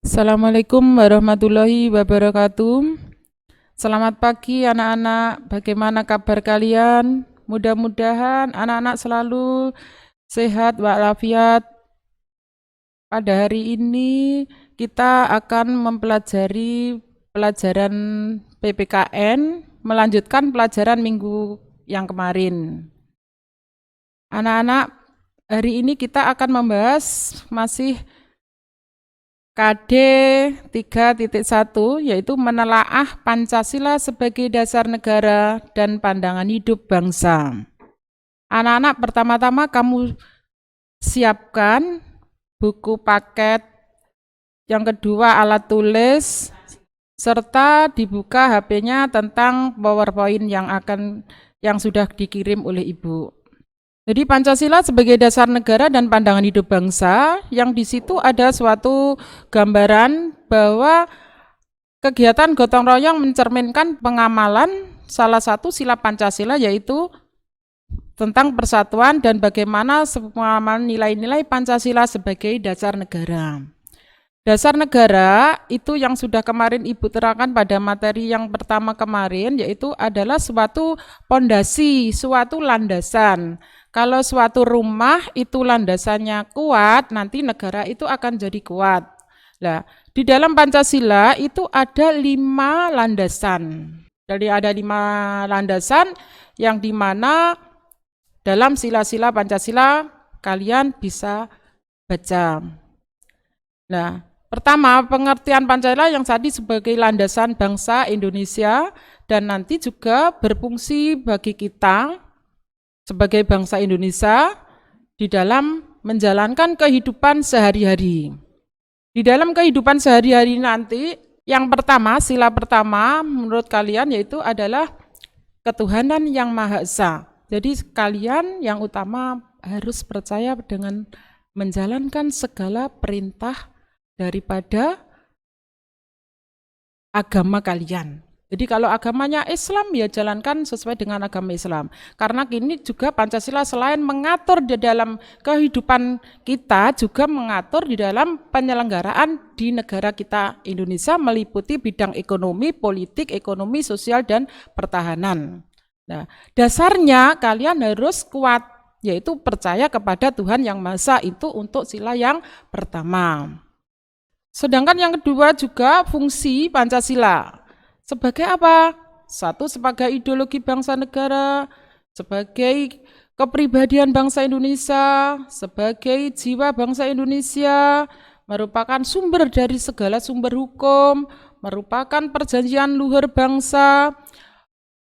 Assalamualaikum warahmatullahi wabarakatuh. Selamat pagi anak-anak, bagaimana kabar kalian? Mudah-mudahan anak-anak selalu sehat walafiat. Pada hari ini kita akan mempelajari pelajaran PPKN, melanjutkan pelajaran minggu yang kemarin. Anak-anak, hari ini kita akan membahas masih KD 3.1 yaitu menelaah Pancasila sebagai dasar negara dan pandangan hidup bangsa. Anak-anak, pertama-tama kamu siapkan buku paket, yang kedua alat tulis, serta dibuka HP-nya tentang PowerPoint yang sudah dikirim oleh Ibu. Jadi Pancasila sebagai dasar negara dan pandangan hidup bangsa, yang di situ ada suatu gambaran bahwa kegiatan gotong royong mencerminkan pengamalan salah satu sila Pancasila, yaitu tentang persatuan dan bagaimana pengamalan nilai-nilai Pancasila sebagai dasar negara. Dasar negara itu yang sudah kemarin Ibu terangkan pada materi yang pertama kemarin, yaitu adalah suatu pondasi, suatu landasan. Kalau suatu rumah itu landasannya kuat, nanti negara itu akan jadi kuat. Nah, di dalam Pancasila itu ada 5 landasan. Jadi ada 5 landasan yang dimana dalam sila-sila Pancasila kalian bisa baca. Nah, pertama, pengertian Pancasila yang tadi sebagai landasan bangsa Indonesia dan nanti juga berfungsi bagi kita sebagai bangsa Indonesia di dalam menjalankan kehidupan sehari-hari. Di dalam kehidupan sehari-hari nanti, yang pertama, sila pertama menurut kalian yaitu adalah ketuhanan yang Maha Esa. Jadi kalian yang utama harus percaya dengan menjalankan segala perintah daripada agama kalian. Jadi kalau agamanya Islam ya jalankan sesuai dengan agama Islam. Karena kini juga Pancasila selain mengatur di dalam kehidupan kita, juga mengatur di dalam penyelenggaraan di negara kita Indonesia meliputi bidang ekonomi, politik, ekonomi, sosial, dan pertahanan. Nah, dasarnya kalian harus kuat, yaitu percaya kepada Tuhan Yang Maha Esa, itu untuk sila yang pertama. Sedangkan yang kedua juga fungsi Pancasila. Sebagai apa? Satu, sebagai ideologi bangsa negara, sebagai kepribadian bangsa Indonesia, sebagai jiwa bangsa Indonesia, merupakan sumber dari segala sumber hukum, merupakan perjanjian luhur bangsa,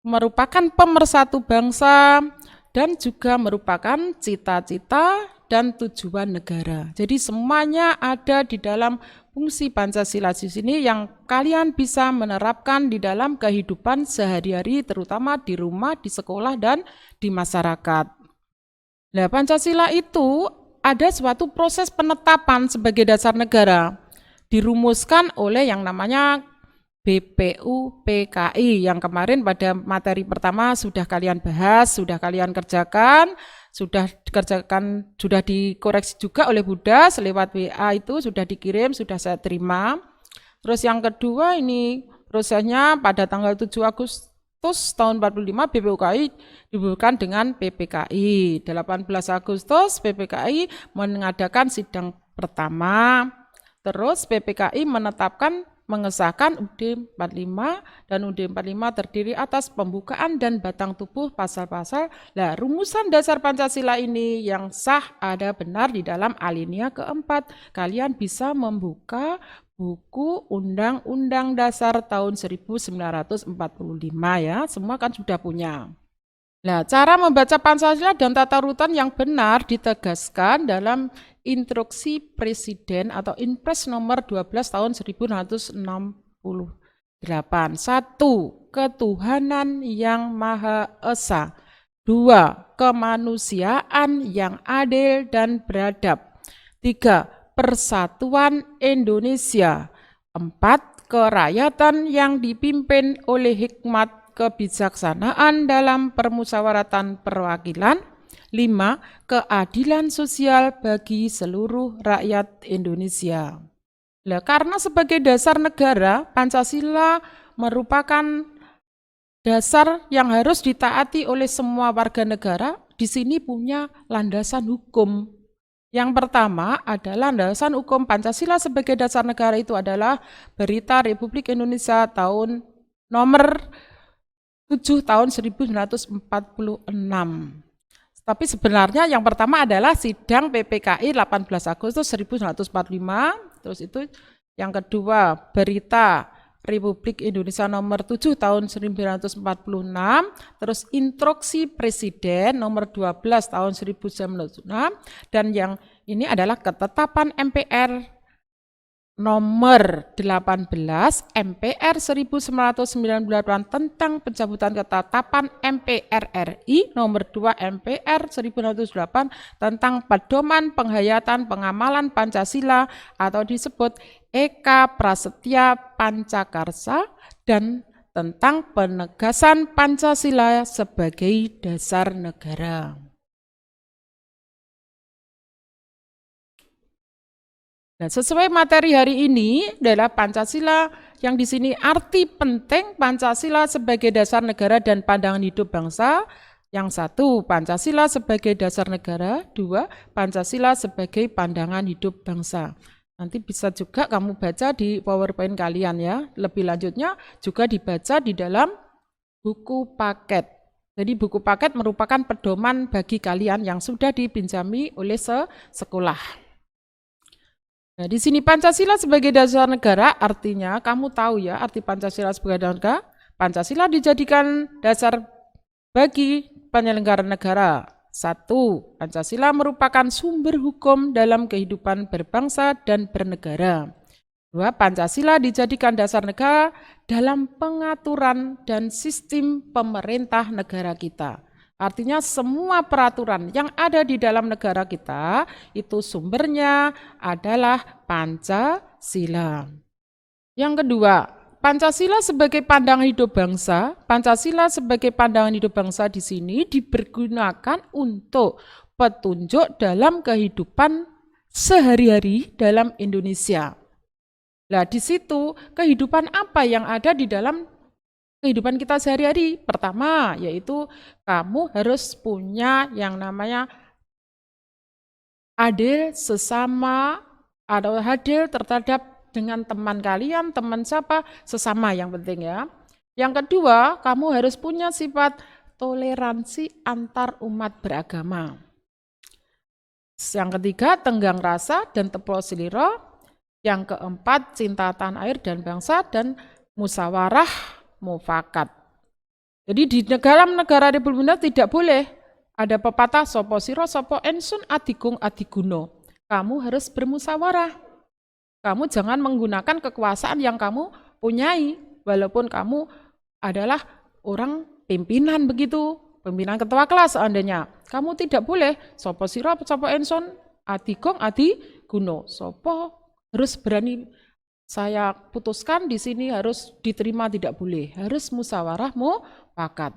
merupakan pemersatu bangsa, dan juga merupakan cita-cita dan tujuan negara. Jadi semuanya ada di dalam fungsi Pancasila di sini yang kalian bisa menerapkan di dalam kehidupan sehari-hari, terutama di rumah, di sekolah, dan di masyarakat. Nah, Pancasila itu ada suatu proses penetapan sebagai dasar negara, dirumuskan oleh yang namanya BPUPKI yang kemarin pada materi pertama sudah kalian bahas, sudah kalian kerjakan, sudah dikoreksi juga oleh Budas lewat WA, itu sudah dikirim, sudah saya terima. Terus yang kedua ini prosesnya pada tanggal 7 Agustus tahun 45 BPUPKI dibubuhkan dengan PPKI. 18 Agustus PPKI mengadakan sidang pertama. Terus PPKI mengesahkan UUD 45 dan UUD 45 terdiri atas pembukaan dan batang tubuh pasal-pasal. Nah, rumusan dasar Pancasila ini yang sah ada benar di dalam alinea keempat. Kalian bisa membuka buku Undang-Undang Dasar tahun 1945 ya, semua kan sudah punya. Nah, cara membaca Pancasila dan tata urutan yang benar ditegaskan dalam Instruksi Presiden atau Inpres nomor 12 tahun 1968. 1. Ketuhanan yang Maha Esa. 2. Kemanusiaan yang adil dan beradab. 3. Persatuan Indonesia. 4. Kerakyatan yang dipimpin oleh hikmat kebijaksanaan dalam permusyawaratan perwakilan. 5. Keadilan sosial bagi seluruh rakyat Indonesia. Nah, karena sebagai dasar negara, Pancasila merupakan dasar yang harus ditaati oleh semua warga negara. Di sini punya landasan hukum. Yang pertama adalah landasan hukum Pancasila sebagai dasar negara itu adalah Berita Republik Indonesia tahun nomor 7 tahun 1946. Tapi sebenarnya yang pertama adalah Sidang PPKI 18 Agustus 1945, terus itu yang kedua Berita Republik Indonesia nomor 7 tahun 1946, terus Instruksi Presiden nomor 12 tahun 1996, dan yang ini adalah ketetapan MPR nomor 18 MPR 1998 tentang pencabutan ketetapan MPR RI nomor 2 MPR 1908 tentang pedoman penghayatan pengamalan Pancasila atau disebut Eka Prasetya Pancakarsa dan tentang penegasan Pancasila sebagai dasar negara. Nah, sesuai materi hari ini adalah Pancasila yang di sini arti penting Pancasila sebagai dasar negara dan pandangan hidup bangsa. Yang satu, Pancasila sebagai dasar negara. Dua, Pancasila sebagai pandangan hidup bangsa. Nanti bisa juga kamu baca di PowerPoint kalian ya. Lebih lanjutnya juga dibaca di dalam buku paket. Jadi buku paket merupakan pedoman bagi kalian yang sudah dipinjami oleh sekolah. Nah, di sini Pancasila sebagai dasar negara artinya kamu tahu ya arti Pancasila sebagai dasar negara. Pancasila dijadikan dasar bagi penyelenggara negara. Satu, Pancasila merupakan sumber hukum dalam kehidupan berbangsa dan bernegara. Dua, Pancasila dijadikan dasar negara dalam pengaturan dan sistem pemerintah negara kita. Artinya semua peraturan yang ada di dalam negara kita itu sumbernya adalah Pancasila. Yang kedua, Pancasila sebagai pandangan hidup bangsa. Pancasila sebagai pandangan hidup bangsa di sini dipergunakan untuk petunjuk dalam kehidupan sehari-hari dalam Indonesia. Nah, di situ kehidupan apa yang ada di dalam kehidupan kita sehari-hari? Pertama, yaitu kamu harus punya yang namanya adil sesama atau adil terhadap dengan teman kalian, teman siapa, sesama yang penting ya. Yang kedua, kamu harus punya sifat toleransi antar umat beragama. Yang ketiga, tenggang rasa dan teplo seliro. Yang keempat, cinta tanah air dan bangsa dan musyawarah mufakat. Jadi di dalam negara Republik Indonesia tidak boleh ada pepatah sopo siro sopo ensun adigung adiguno. Kamu harus bermusyawarah. Kamu jangan menggunakan kekuasaan yang kamu punyai, walaupun kamu adalah orang pimpinan begitu, pimpinan ketua kelas seandainya. Kamu tidak boleh sopo siro sopo ensun adigung adiguno. Sopo harus berani. Saya putuskan di sini harus diterima, tidak boleh. Harus musyawarah mufakat.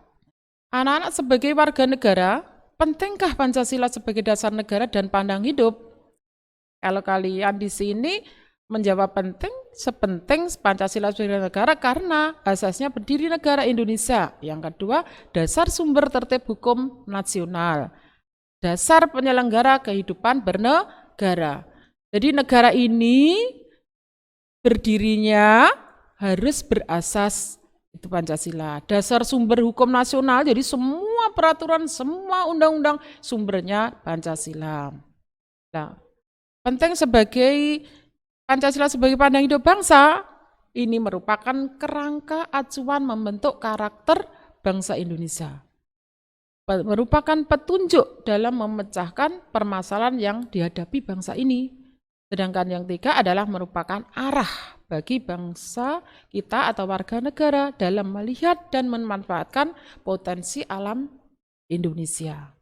Anak-anak sebagai warga negara, pentingkah Pancasila sebagai dasar negara dan pandang hidup? Kalau kalian di sini menjawab penting, sepenting Pancasila sebagai negara karena asasnya berdiri negara Indonesia. Yang kedua, dasar sumber tertib hukum nasional. Dasar penyelenggara kehidupan bernegara. Jadi negara ini berdirinya harus berasas itu Pancasila, dasar sumber hukum nasional. Jadi semua peraturan, semua undang-undang sumbernya Pancasila. Nah, penting sebagai Pancasila sebagai pandang hidup bangsa, ini merupakan kerangka acuan membentuk karakter bangsa Indonesia. Merupakan petunjuk dalam memecahkan permasalahan yang dihadapi bangsa ini. Sedangkan yang tiga adalah merupakan arah bagi bangsa kita atau warga negara dalam melihat dan memanfaatkan potensi alam Indonesia.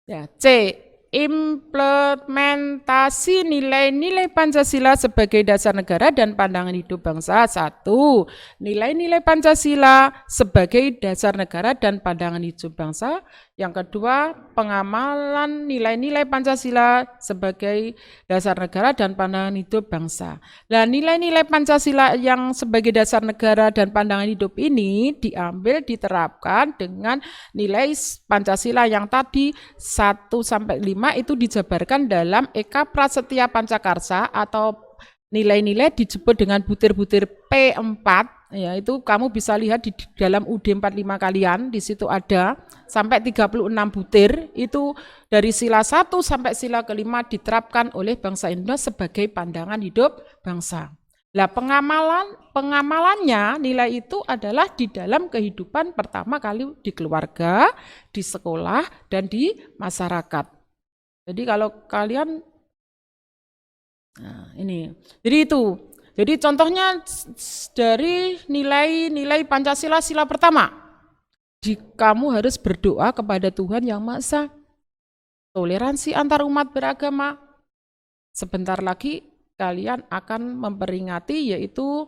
Ya, C. implementasi nilai-nilai Pancasila sebagai dasar negara dan pandangan hidup bangsa. 1. Nilai-nilai Pancasila sebagai dasar negara dan pandangan hidup bangsa. Yang kedua, pengamalan nilai-nilai Pancasila sebagai dasar negara dan pandangan hidup bangsa. Nah, nilai-nilai Pancasila yang sebagai dasar negara dan pandangan hidup ini diambil, diterapkan dengan nilai Pancasila yang tadi 1-5 itu dijabarkan dalam Eka Prasetya Pancakarsa atau nilai-nilai disebut dengan butir-butir P4. Ya, itu kamu bisa lihat di dalam UD 45 kalian, di situ ada sampai 36 butir, itu dari sila 1 sampai sila kelima diterapkan oleh bangsa Indonesia sebagai pandangan hidup bangsa. Nah, pengamalannya nilai itu adalah di dalam kehidupan pertama kali di keluarga, di sekolah, dan di masyarakat. Jadi kalau kalian, nah ini, jadi itu. Jadi contohnya dari nilai-nilai Pancasila sila pertama, kamu harus berdoa kepada Tuhan Yang Maha Esa, toleransi antar umat beragama. Sebentar lagi kalian akan memperingati yaitu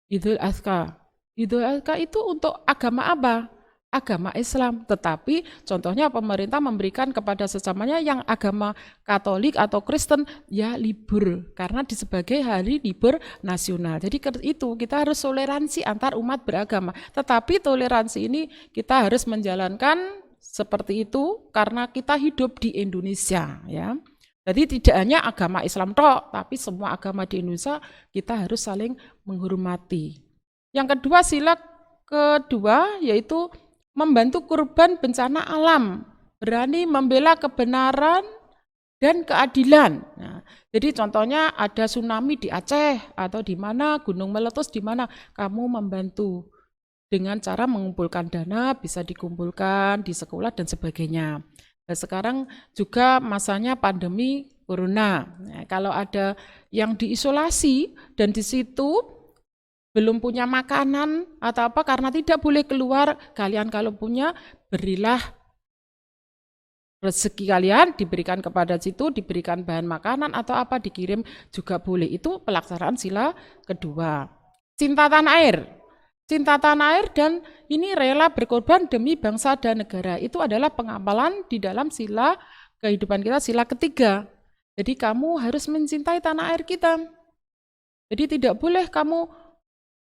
Idul Adha. Idul Adha itu untuk agama apa? Agama Islam, tetapi contohnya pemerintah memberikan kepada sesamanya yang agama Katolik atau Kristen ya libur karena sebagai hari libur nasional. Jadi itu kita harus toleransi antar umat beragama. Tetapi toleransi ini kita harus menjalankan seperti itu karena kita hidup di Indonesia, ya. Jadi tidak hanya agama Islam tok, tapi semua agama di Indonesia kita harus saling menghormati. Yang kedua, sila kedua yaitu membantu korban bencana alam, berani membela kebenaran dan keadilan. Nah, jadi contohnya ada tsunami di Aceh atau di mana, gunung meletus di mana, kamu membantu dengan cara mengumpulkan dana, bisa dikumpulkan di sekolah dan sebagainya. Nah, sekarang juga masanya pandemi corona. Nah, kalau ada yang diisolasi dan di situ belum punya makanan atau apa karena tidak boleh keluar, kalian kalau punya berilah rezeki kalian, diberikan kepada situ, diberikan bahan makanan atau apa dikirim juga boleh. Itu pelaksanaan sila kedua. Cinta tanah air. Cinta tanah air dan ini rela berkorban demi bangsa dan negara. Itu adalah pengamalan di dalam sila kehidupan kita, sila ketiga. Jadi kamu harus mencintai tanah air kita. Jadi tidak boleh kamu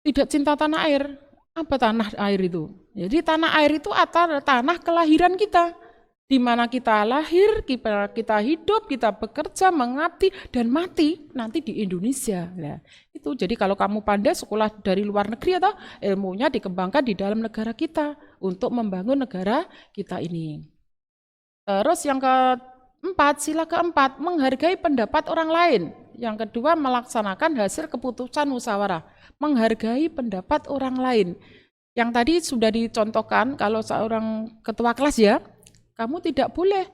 tidak cinta tanah air. Apa tanah air itu? Jadi tanah air itu adalah tanah kelahiran kita. Di mana kita lahir, kita hidup, kita bekerja, mengabdi, dan mati nanti di Indonesia. Nah, itu jadi kalau kamu pandai sekolah dari luar negeri atau ilmunya dikembangkan di dalam negara kita untuk membangun negara kita ini. Terus yang keempat, sila keempat, menghargai pendapat orang lain. Yang kedua, melaksanakan hasil keputusan musyawarah, menghargai pendapat orang lain. Yang tadi sudah dicontohkan, kalau seorang ketua kelas ya, kamu tidak boleh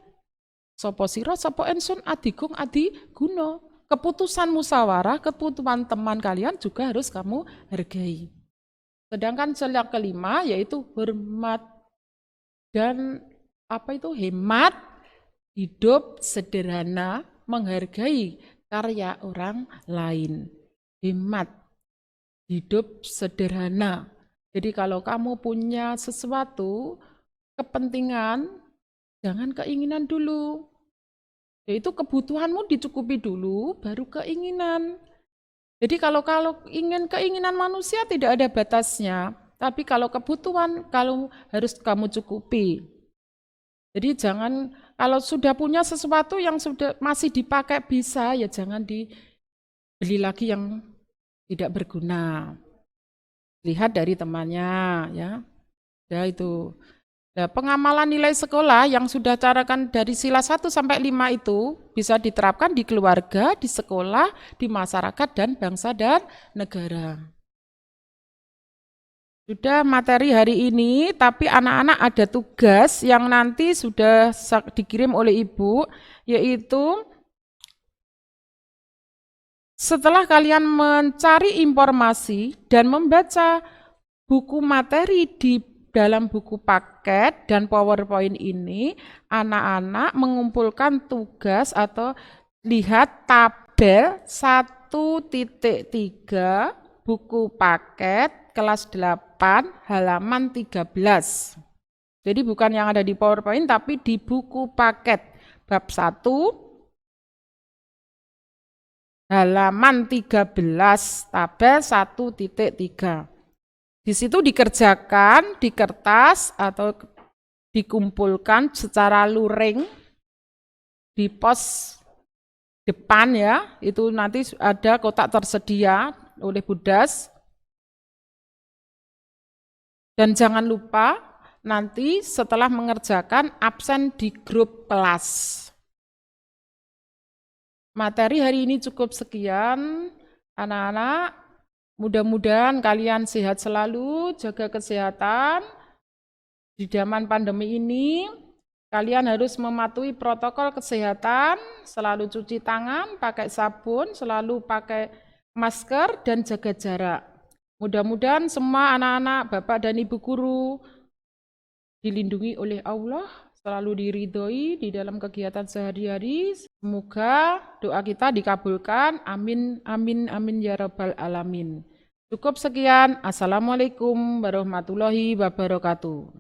sopo siro, sopo ensun, adigung, adi guno. Keputusan musyawarah, keputusan teman kalian juga harus kamu hargai. Sedangkan sila kelima yaitu hormat dan hemat, hidup sederhana, menghargai karya orang lain. Hemat, hidup sederhana. Jadi kalau kamu punya sesuatu, kepentingan, jangan keinginan dulu. Yaitu kebutuhanmu dicukupi dulu, baru keinginan. Jadi kalau keinginan manusia tidak ada batasnya. Tapi kalau kebutuhan, kalau harus kamu cukupi. Jadi jangan, kalau sudah punya sesuatu yang sudah masih dipakai bisa, ya jangan dibeli lagi yang tidak berguna. Lihat dari temannya, ya. Ya itu. Nah, pengamalan nilai sekolah yang sudah carakan dari sila 1 sampai 5 itu bisa diterapkan di keluarga, di sekolah, di masyarakat, dan bangsa dan negara. Sudah materi hari ini, tapi anak-anak ada tugas yang nanti sudah dikirim oleh Ibu, yaitu setelah kalian mencari informasi dan membaca buku materi di dalam buku paket dan PowerPoint ini, anak-anak mengumpulkan tugas atau lihat tabel 1.3 buku paket kelas 8 halaman 13. Jadi bukan yang ada di PowerPoint tapi di buku paket bab 1 halaman 13 tabel 1.3. Di situ dikerjakan di kertas atau dikumpulkan secara luring di pos depan ya, itu nanti ada kotak tersedia oleh Budas. Dan jangan lupa nanti setelah mengerjakan absen di grup kelas. Materi hari ini cukup sekian, anak-anak. Mudah-mudahan kalian sehat selalu, jaga kesehatan. Di zaman pandemi ini, kalian harus mematuhi protokol kesehatan, selalu cuci tangan, pakai sabun, selalu pakai masker, dan jaga jarak. Mudah-mudahan semua anak-anak, bapak dan ibu guru dilindungi oleh Allah, selalu diridhoi di dalam kegiatan sehari-hari. Semoga doa kita dikabulkan. Amin, amin, amin ya rabbal alamin. Cukup sekian. Assalamualaikum warahmatullahi wabarakatuh.